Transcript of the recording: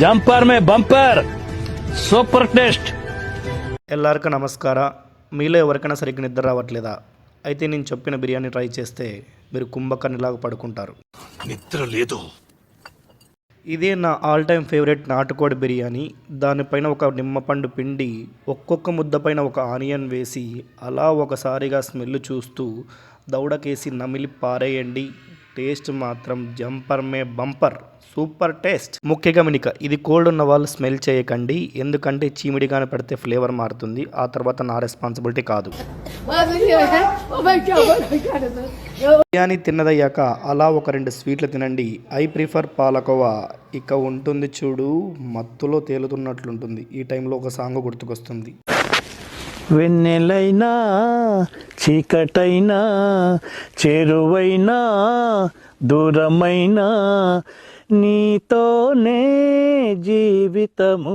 Jumper మే bumper super taste. ಎಲ್ಲರಿಗೂ నమస్కారం. మీలో ఎవరికైనా సరిగ్గా నిద్ర రావట్లేదా? అయితే నేను చెప్పిన బిర్యానీ ట్రై చేస్తే మీరు కుంభకర్ణిలాగా పడుకుంటారు. నిద్ర లేదు. ఇదే నా ఆల్ టైమ్ ఫేవరెట్ నాటుకోడి బిర్యానీ. దానిపైన ఒక నిమ్మపండు పిండి, ఒక్కొక్క ముద్ద పైన ఒక ఆనియన్ వేసి అలా ఒకసారిగా స్మెల్ చూస్తూ దౌడకేసి నమిలి పారేయండి. టేస్ట్ మాత్రం జంపర్ మే బంపర్, సూపర్ టేస్ట్. ముఖ్య గమనిక, ఇది కోల్డ్ ఉన్న వాళ్ళు స్మెల్ చేయకండి, ఎందుకంటే చీమిడిగానే పెడితే ఫ్లేవర్ మారుతుంది. ఆ తర్వాత నా రెస్పాన్సిబిలిటీ కాదు. బిర్యానీ తిన్నదయ్యాక అలా ఒక 2 స్వీట్లు తినండి. I prefer palkova. ఇక ఉంటుంది చూడు, మత్తులో తేలుతున్నట్లుంటుంది. ఈ టైంలో ఒక సాంగ్ గుర్తుకొస్తుంది. వెన్నెలైనా చీకటైనా చెరువైనా దూరమైనా నీతోనే జీవితము.